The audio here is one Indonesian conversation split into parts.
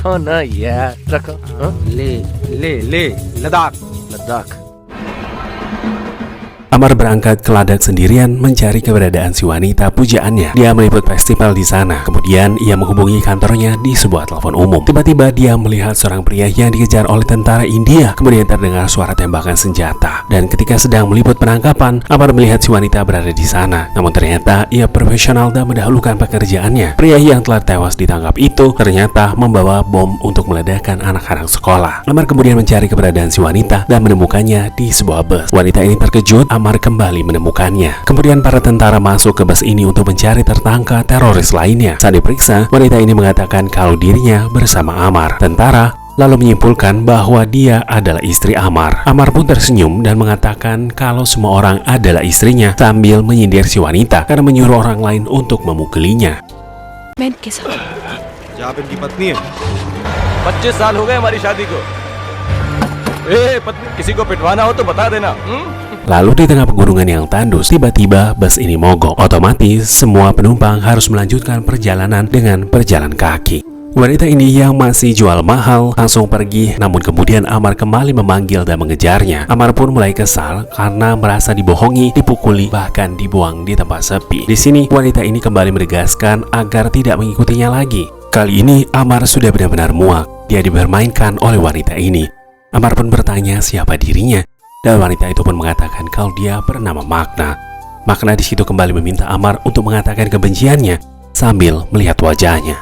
रखो ना यार, रखो। ले ले ले लद्दाख. Ladakh. Amar berangkat ke Ladakh sendirian mencari keberadaan si wanita pujaannya. Dia meliput festival di sana. Kemudian ia menghubungi kantornya di sebuah telepon umum. Tiba-tiba dia melihat seorang pria yang dikejar oleh tentara India. Kemudian terdengar suara tembakan senjata. Dan ketika sedang meliput penangkapan, Amar melihat si wanita berada di sana. Namun ternyata ia profesional dan mendahulukan pekerjaannya. Pria yang telah tewas ditangkap itu ternyata membawa bom untuk meledakkan anak-anak sekolah. Amar kemudian mencari keberadaan si wanita dan menemukannya di sebuah bus. Wanita ini terkejut. Amar kembali menemukannya. Kemudian para tentara masuk ke bus ini untuk mencari tersangka teroris lainnya. Saat diperiksa, wanita ini mengatakan kalau dirinya bersama Amar. Tentara lalu menyimpulkan bahwa dia adalah istri Amar. Amar pun tersenyum dan mengatakan kalau semua orang adalah istrinya sambil menyindir si wanita karena menyuruh orang lain untuk memukulinya. आप इनकी पत्नी है. 25 साल हो गए हमारी शादी को. पत्नी किसी को पिटवाना हो तो बता देना. Lalu di tengah pegunungan yang tandus, tiba-tiba bus ini mogok. Otomatis semua penumpang harus melanjutkan perjalanan dengan berjalan kaki. Wanita ini yang masih jual mahal langsung pergi, namun kemudian Amar kembali memanggil dan mengejarnya. Amar pun mulai kesal karena merasa dibohongi, dipukuli, bahkan dibuang di tempat sepi. Di sini wanita ini kembali menegaskan agar tidak mengikutinya lagi. Kali ini Amar sudah benar-benar muak. Dia dipermainkan oleh wanita ini. Amar pun bertanya siapa dirinya. Dan wanita itu pun mengatakan kalau dia bernama Magna. Magna di situ kembali meminta Amar untuk mengatakan kebenciannya sambil melihat wajahnya.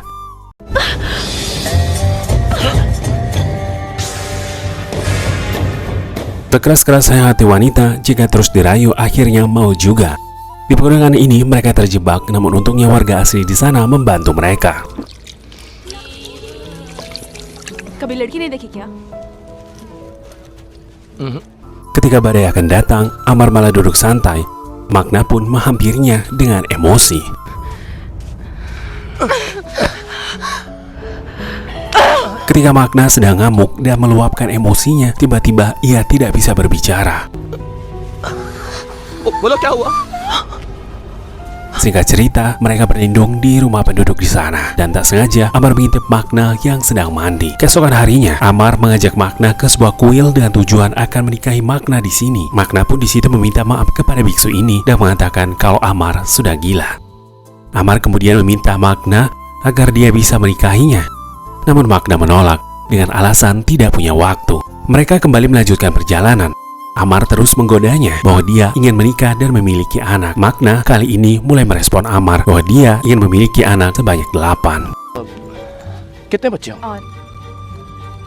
Sekeras-kerasnya hati wanita jika terus dirayu akhirnya mau juga. Di pegunungan ini mereka terjebak, namun untungnya warga asli di sana membantu mereka. कभी लड़की नहीं देखी क्या? Ketika badai akan datang, Amar malah duduk santai. Magna pun menghampirinya dengan emosi. Ketika Magna sedang ngamuk dan meluapkan emosinya, tiba-tiba ia tidak bisa berbicara. बोलो क्या हुआ? Singkat cerita, mereka berlindung di rumah penduduk di sana. Dan tak sengaja, Amar mengintip Magna yang sedang mandi. Keesokan harinya, Amar mengajak Magna ke sebuah kuil dengan tujuan akan menikahi Magna di sini. Magna pun di situ meminta maaf kepada biksu ini dan mengatakan kalau Amar sudah gila. Amar kemudian meminta Magna agar dia bisa menikahinya. Namun Magna menolak dengan alasan tidak punya waktu. Mereka kembali melanjutkan perjalanan. Amar terus menggodanya bahwa dia ingin menikah dan memiliki anak. Magna kali ini mulai merespon Amar bahwa dia ingin memiliki anak sebanyak 8. कितने बच्चे हो?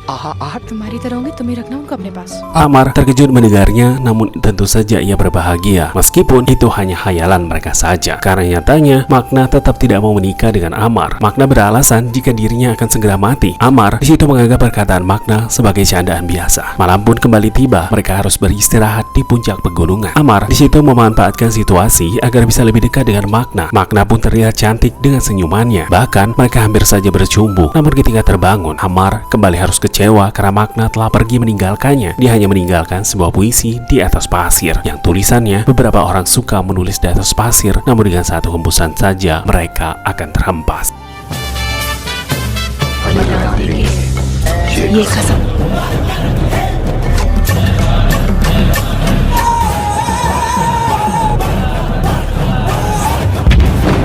तुम्हारी तरह होंगे, तुम्हें रखना उनको अपने पास. Amar terkejut mendengarnya, namun tentu saja ia berbahagia. Meskipun itu hanya khayalan mereka saja. Karena nyatanya, Magna tetap tidak mau menikah dengan Amar. Magna beralasan jika dirinya akan segera mati. Amar di situ menganggap perkataan Magna sebagai candaan biasa. Malam pun kembali tiba, mereka harus beristirahat di puncak pegunungan. Amar di situ memanfaatkan situasi agar bisa lebih dekat dengan Magna. Magna pun terlihat cantik dengan senyumannya. Bahkan mereka hampir saja bercumbu. Namun ketika terbangun, Amar kembali harus kecewa karena Magna telah pergi meninggalkannya. Dia hanya meninggalkan sebuah puisi di atas pasir yang tulisannya beberapa orang suka menulis di atas pasir, namun dengan satu hembusan saja mereka akan terhempas.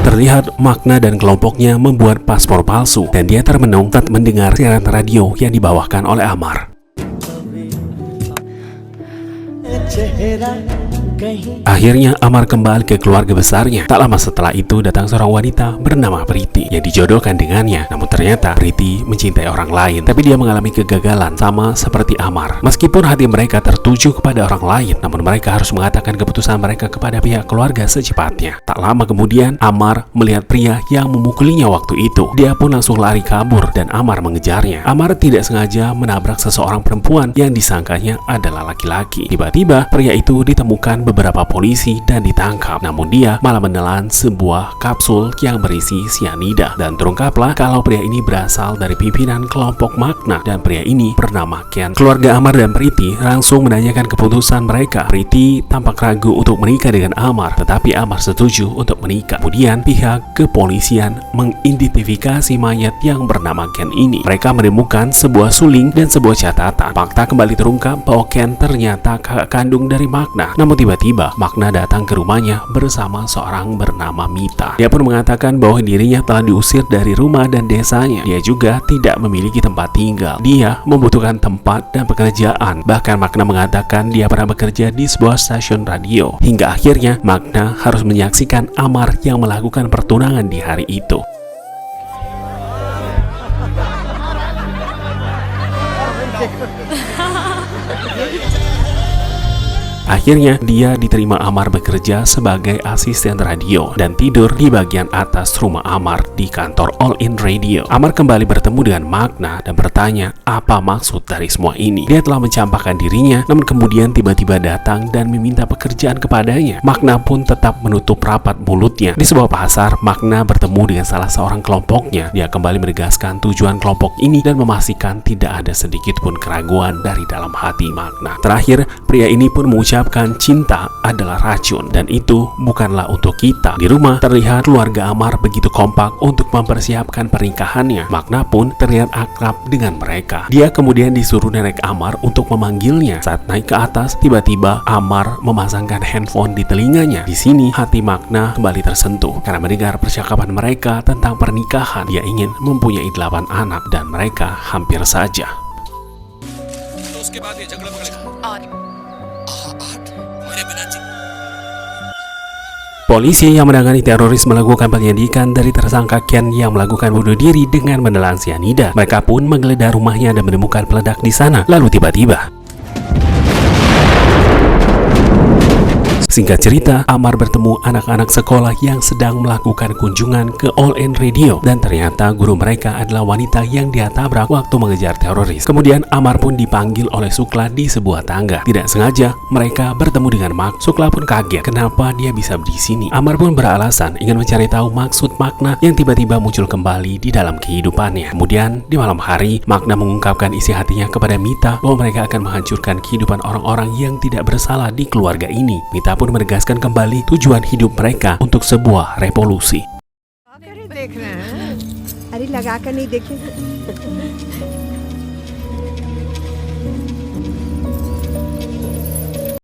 Terlihat Magna dan kelompoknya membuat paspor palsu dan dia termenung saat mendengar siaran radio yang dibawakan oleh Amar. Akhirnya Amar kembali ke keluarga besarnya. Tak lama setelah itu datang seorang wanita bernama Priti yang dijodohkan dengannya. Namun ternyata Priti mencintai orang lain, tapi dia mengalami kegagalan sama seperti Amar. Meskipun hati mereka tertuju kepada orang lain, namun mereka harus mengatakan keputusan mereka kepada pihak keluarga secepatnya. Tak lama kemudian Amar melihat pria yang memukulinya waktu itu. Dia pun langsung lari kabur dan Amar mengejarnya. Amar tidak sengaja menabrak seseorang perempuan yang disangkanya adalah laki-laki. Tiba-tiba pria itu ditemukan beberapa polisi dan ditangkap. Namun dia malah menelan sebuah kapsul yang berisi sianida. Dan terungkaplah kalau pria ini berasal dari pimpinan kelompok Magna dan pria ini bernama Ken. Keluarga Amar dan Priti langsung menanyakan keputusan mereka. Priti tampak ragu untuk menikah dengan Amar, tetapi Amar setuju untuk menikah. Kemudian pihak kepolisian mengidentifikasi mayat yang bernama Ken ini. Mereka menemukan sebuah suling dan sebuah catatan. Fakta kembali terungkap bahwa Ken ternyata kakak kandung dari Magna. Namun tiba-tiba Magna datang ke rumahnya bersama seorang bernama Mita. Dia pun mengatakan bahwa dirinya telah diusir dari rumah dan desanya. Dia juga tidak memiliki tempat tinggal. Dia membutuhkan tempat dan pekerjaan. Bahkan Magna mengatakan dia pernah bekerja di sebuah stasiun radio. Hingga akhirnya Magna harus menyaksikan Amar yang melakukan pertunangan di hari itu. Akhirnya dia diterima Amar bekerja sebagai asisten radio dan tidur di bagian atas rumah Amar di kantor All In Radio. Amar kembali bertemu dengan Magna dan bertanya apa maksud dari semua ini. Dia telah mencampakkan dirinya, namun kemudian tiba-tiba datang dan meminta pekerjaan kepadanya. Magna pun tetap menutup rapat mulutnya. Di sebuah pasar, Magna bertemu dengan salah seorang kelompoknya. Dia kembali menegaskan tujuan kelompok ini dan memastikan tidak ada sedikit pun keraguan dari dalam hati Magna. Terakhir, pria ini pun mengucapkan cinta adalah racun dan itu bukanlah untuk kita. Di rumah terlihat keluarga Amar begitu kompak untuk mempersiapkan pernikahannya. Magna pun terlihat akrab dengan mereka. Dia kemudian disuruh nenek Amar untuk memanggilnya. Saat naik ke atas, tiba-tiba Amar memasangkan handphone di telinganya. Di sini hati Magna kembali tersentuh karena mendengar percakapan mereka tentang pernikahan. Dia ingin mempunyai 8 anak dan mereka hampir saja. Polisi yang menangani teroris melakukan penyelidikan dari tersangka Ken yang melakukan bunuh diri dengan menelan sianida. Mereka pun menggeledah rumahnya dan menemukan peledak di sana. Lalu tiba-tiba singkat cerita, Amar bertemu anak-anak sekolah yang sedang melakukan kunjungan ke All In Radio dan ternyata guru mereka adalah wanita yang dia tabrak waktu mengejar teroris. Kemudian Amar pun dipanggil oleh Sukla di sebuah tangga. Tidak sengaja mereka bertemu dengan Mag. Sukla pun kaget kenapa dia bisa di sini. Amar pun beralasan ingin mencari tahu maksud Magna yang tiba-tiba muncul kembali di dalam kehidupannya. Kemudian di malam hari, Magna mengungkapkan isi hatinya kepada Mita bahwa mereka akan menghancurkan kehidupan orang-orang yang tidak bersalah di keluarga ini. Mita pun menegaskan kembali tujuan hidup mereka untuk sebuah revolusi. देख रहे हैं अरे लगा कर नहीं देखे